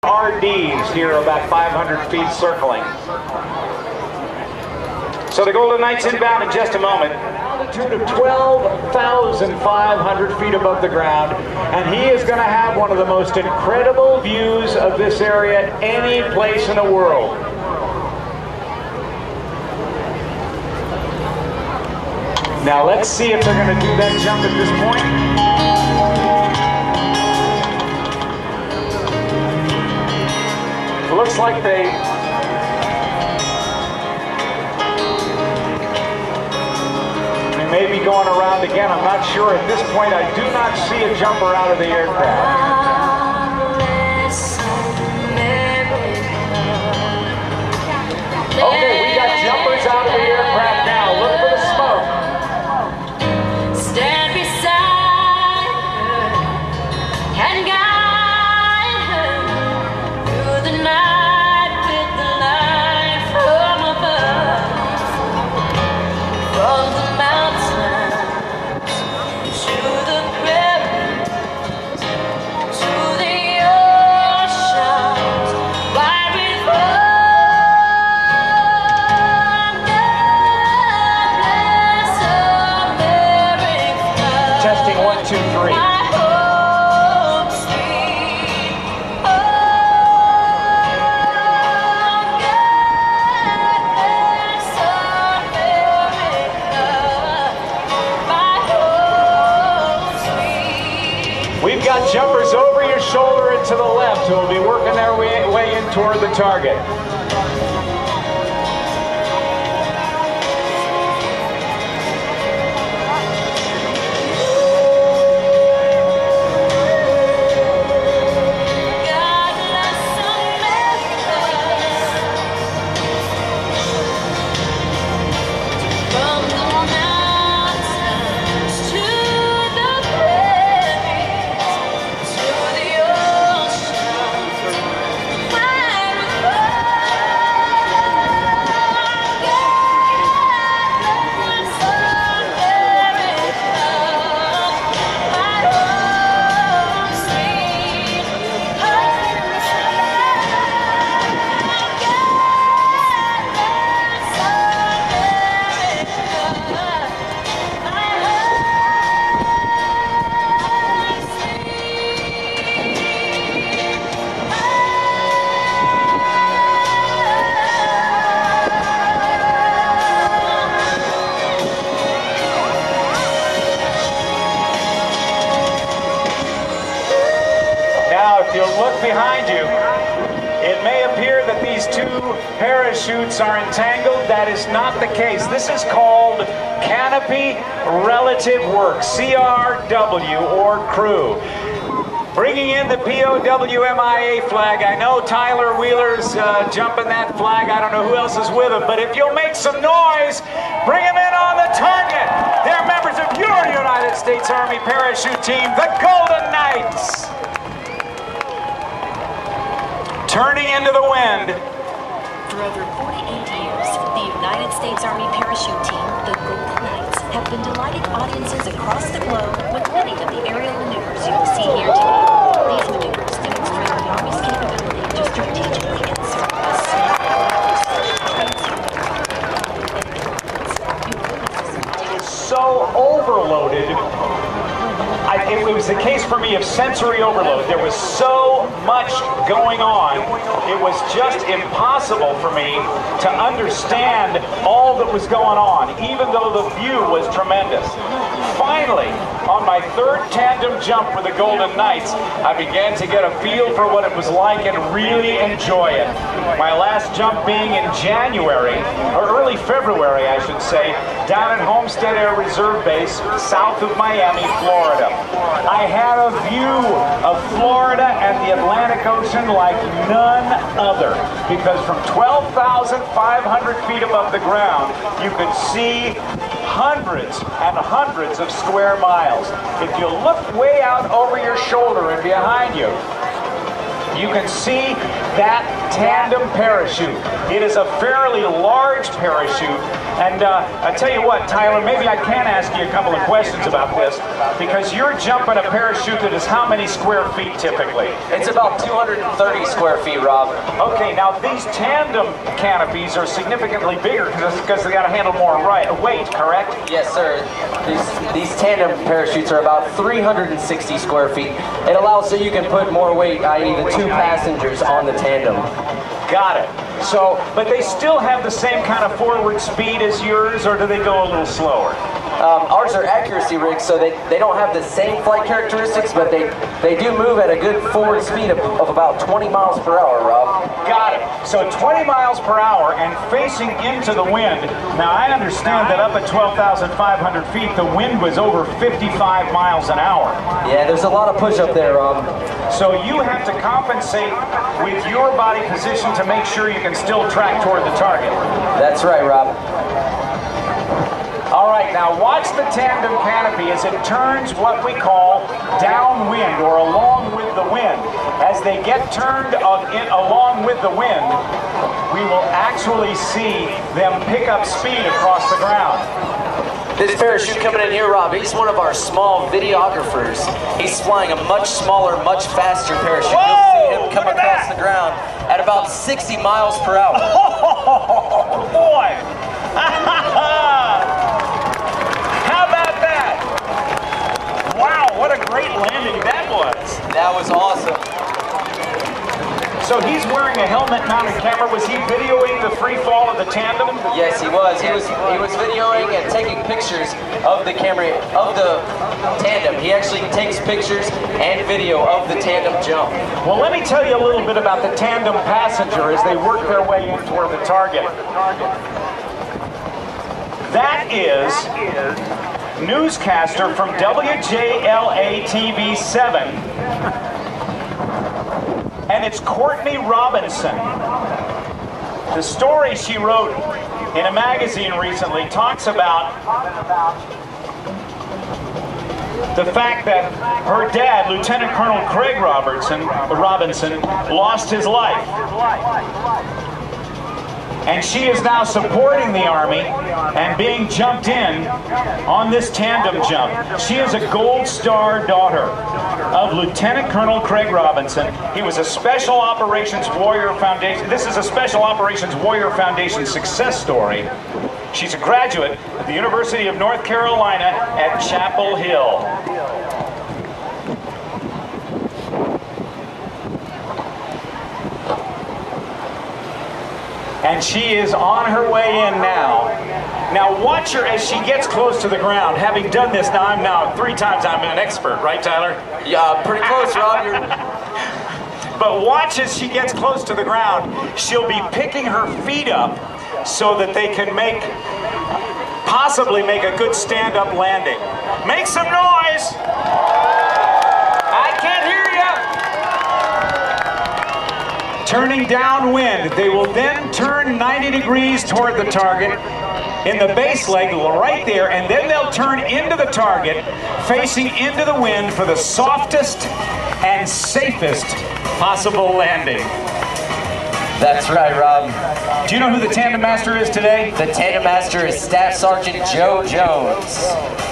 RDs here about 500 feet circling. So the Golden Knights inbound in just a moment. Altitude of 12,500 feet above the ground, and he is going to have one of the most incredible views of this area any place in the world. Now let's see if they're going to do that jump at this point. It looks like they may be going around again. I'm not sure. At this point, I do not see a jumper out of the aircraft. Okay, we got jumpers out of the aircraft now. Look for the smoke. Stand beside her and guide her through the night with the light from above. From the mountains to the prairies to the oceans wide before. Testing 1, 2, 3. We've got jumpers over your shoulder and to the left who will be working their way in toward the target. If you'll look behind you, it may appear that these two parachutes are entangled. That is not the case. This is called Canopy Relative Work, CRW, or crew. Bringing in the POWMIA flag. I know Tyler Wheeler's jumping that flag. I don't know who else is with him, but if you'll make some noise, bring him in on the target. They're members of your United States Army parachute team, the Golden Knights. Turning into the wind. For over 48 years, the United States Army parachute team, the Golden Knights, have been delighting audiences across the globe with many of the aerial maneuvers you will see here today. These maneuvers demonstrate the Army's capability to strategically insert a It was so overloaded. It was the case for me of sensory overload. There was so much going on, it was just impossible for me to understand all that was going on, even though the view was tremendous. Finally, on my third tandem jump with the Golden Knights, I began to get a feel for what it was like and really enjoy it. My last jump being in January, or early February I should say, down at Homestead Air Reserve Base, south of Miami, Florida. I had a view of Florida and the Atlantic Ocean like none other, because from 12,500 feet above the ground, you could see hundreds and hundreds of square miles. If you look way out over your shoulder and behind you, you can see that tandem parachute. It is a fairly large parachute, and I tell you what, Tyler, maybe I can ask you a couple of questions about this. Because you're jumping a parachute that is how many square feet typically? It's about 230 square feet, Rob. Okay, now these tandem canopies are significantly bigger because they got to handle more weight, correct? Yes, sir. These tandem parachutes are about 360 square feet. It allows so you can put more weight, i.e. the 2 passengers on the tandem. Got it. So, but they still have the same kind of forward speed as yours, or do they go a little slower? Ours are accuracy rigs, so they don't have the same flight characteristics, but they do move at a good forward speed of about 20 miles per hour, Rob. Got it. So 20 miles per hour and facing into the wind. Now, I understand that up at 12,500 feet, the wind was over 55 miles an hour. Yeah, there's a lot of push up there, Rob. So you have to compensate with your body position to make sure you can still track toward the target. That's right, Rob. All right, now watch the tandem canopy as it turns what we call downwind or along with the wind. As they get turned along with the wind, we will actually see them pick up speed across the ground. This parachute coming in here, Rob, he's one of our small videographers. He's flying a much smaller, much faster parachute. Whoa! You'll see him come across the ground at about 60 miles per hour. Oh, boy! How about that? Wow, what a great landing that was. That was awesome. So he's wearing a helmet-mounted camera. Was he videoing the free fall of the tandem? Yes, he was. He was videoing and taking pictures of the camera, of the tandem. He actually takes pictures and video of the tandem jump. Well, let me tell you a little bit about the tandem passenger as they work their way in toward the target. That is newscaster from WJLA TV 7. And it's Courtney Robinson. The story she wrote in a magazine recently talks about the fact that her dad, Lieutenant Colonel Craig Robinson, lost his life. And she is now supporting the Army and being jumped in on this tandem jump. She is a Gold Star daughter of Lieutenant Colonel Craig Robinson. He was a Special Operations Warrior Foundation. This is a Special Operations Warrior Foundation success story. She's a graduate at the University of North Carolina at Chapel Hill. And she is on her way in now. Now watch her as she gets close to the ground. Having done this now, 3 times I'm an expert, right, Tyler? Yeah, pretty close, Rob. But watch as she gets close to the ground. She'll be picking her feet up so that they can possibly make a good stand-up landing. Make some noise! I can't hear you! Turning downwind, they will then turn 90 degrees toward the target in the base leg right there, and then they'll turn into the target, facing into the wind for the softest and safest possible landing. That's right, Rob. Do you know who the tandem master is today? The tandem master is Staff Sergeant Joe Jones.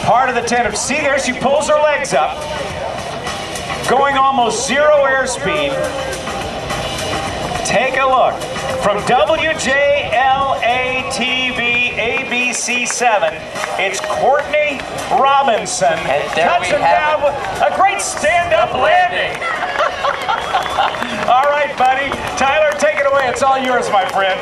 Part of the tandem. See there, she pulls her legs up, going almost 0 airspeed. Take a look. From WJLA TV ABC 7, it's Courtney Robinson touching down with a great stand-up landing. All right, buddy. Tyler, take it away. It's all yours, my friend.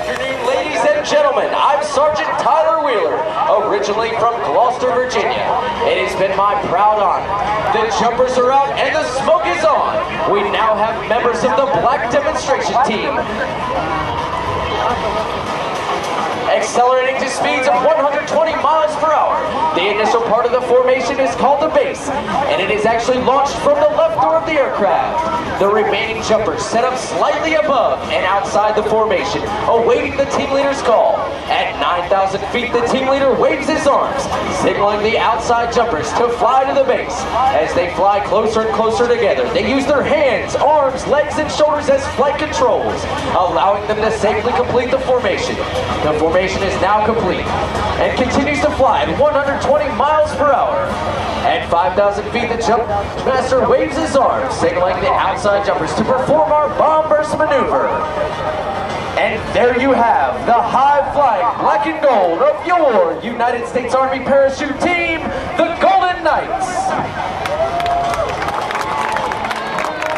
Good afternoon, ladies and gentlemen. I'm Sergeant Tyler Wheeler, originally from Gloucester, Virginia. It has been my proud honor. The jumpers are out and the smoke is on. We now have members of the Black Demonstration Team. Accelerating to speeds of 120 miles per hour. The initial part of the formation is called the base, and it is actually launched from the left door of the aircraft. The remaining jumpers set up slightly above and outside the formation, awaiting the team leader's call. At 9,000 feet, the team leader waves his arms, signaling the outside jumpers to fly to the base. As they fly closer and closer together, they use their hands, arms, legs, and shoulders as flight controls, allowing them to safely complete the formation. The formation is now complete and continues to fly at 120 miles per hour. At 5,000 feet, the jump master waves his arms, signaling the outside jumpers to perform our bomb burst maneuver. And there you have the high-flying black and gold of your United States Army Parachute Team, the Golden Knights.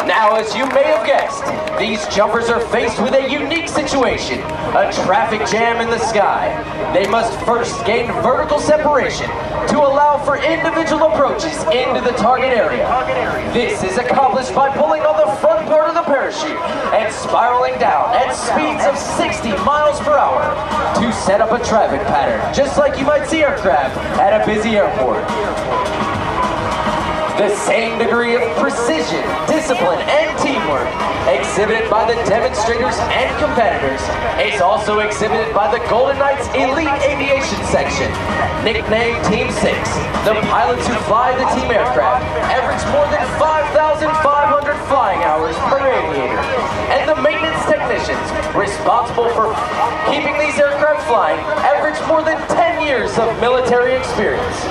Now, as you may have guessed, these jumpers are faced with a unique situation, a traffic jam in the sky. They must first gain vertical separation to allow for individual approaches into the target area. This is accomplished by pulling on the front part of the parachute and spiraling down at speeds of 60 miles per hour to set up a traffic pattern, just like you might see aircraft at a busy airport. The same degree of precision, discipline, and teamwork exhibited by the demonstrators and competitors is also exhibited by the Golden Knights Elite Aviation Section, nicknamed Team 6. The pilots who fly the team aircraft average more than 5,500 flying hours per aviator, and the maintenance technicians responsible for keeping these aircraft flying average more than 10 years of military experience.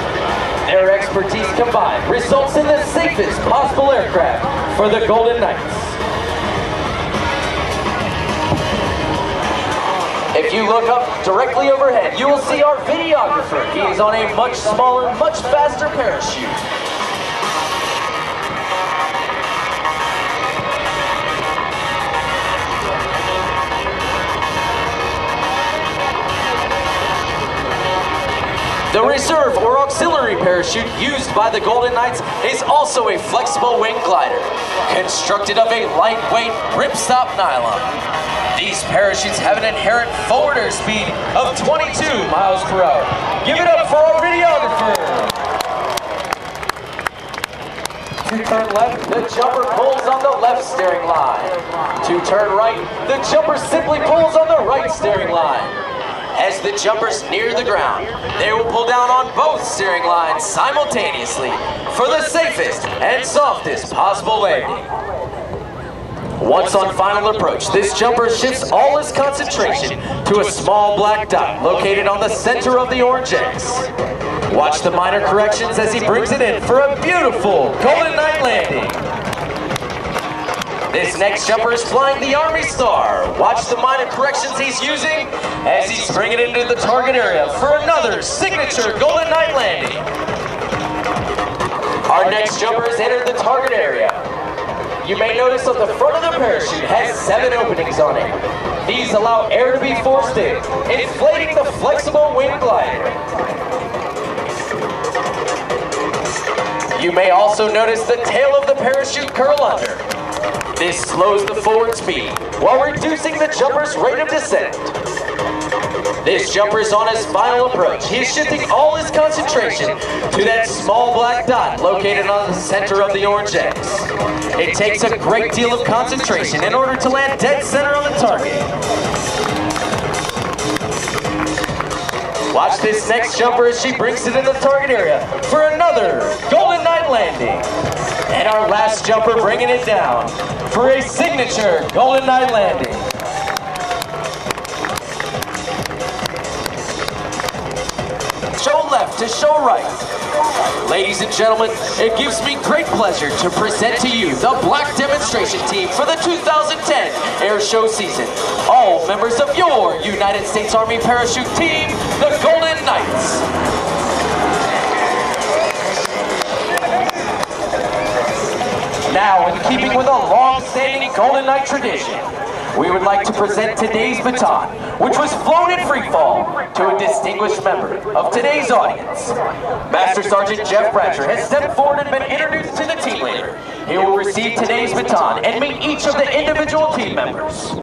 Their expertise combined results in the safest possible aircraft for the Golden Knights. If you look up directly overhead, you will see our videographer. He is on a much smaller, much faster parachute. The reserve or auxiliary parachute used by the Golden Knights is also a flexible wing glider, constructed of a lightweight ripstop nylon. These parachutes have an inherent forward airspeed of 22 miles per hour. Give it up for our videographer! To turn left, the jumper pulls on the left steering line. To turn right, the jumper simply pulls on the right steering line. As the jumpers near the ground, they will pull down on both steering lines simultaneously for the safest and softest possible landing. Once on final approach, this jumper shifts all his concentration to a small black dot located on the center of the orange X. Watch the minor corrections as he brings it in for a beautiful Golden Knight landing. This next jumper is flying the Army Star. Watch the minor corrections he's using as he's bringing it into the target area for another signature Golden Knight landing. Our next jumper has entered the target area. You may notice that the front of the parachute has 7 openings on it. These allow air to be forced in, inflating the flexible wing glider. You may also notice the tail of the parachute curl under. This slows the forward speed while reducing the jumper's rate of descent. This jumper is on his final approach. He is shifting all his concentration to that small black dot located on the center of the orange X. It takes a great deal of concentration in order to land dead center on the target. Watch this next jumper as she brings it in the target area for another Golden Knight landing. And our last jumper bringing it down for a signature Golden Knight landing. Show left to show right. Ladies and gentlemen, it gives me great pleasure to present to you the Black Demonstration Team for the 2010 Air Show season. All members of your United States Army Parachute Team, the Golden Knights. Now, in keeping with a long-standing Golden Knight tradition, we would like to present today's baton, which was flown in free fall, to a distinguished member of today's audience. Master Sergeant Jeff Bratcher has stepped forward and been introduced to the team leader. He will receive today's baton and meet each of the individual team members.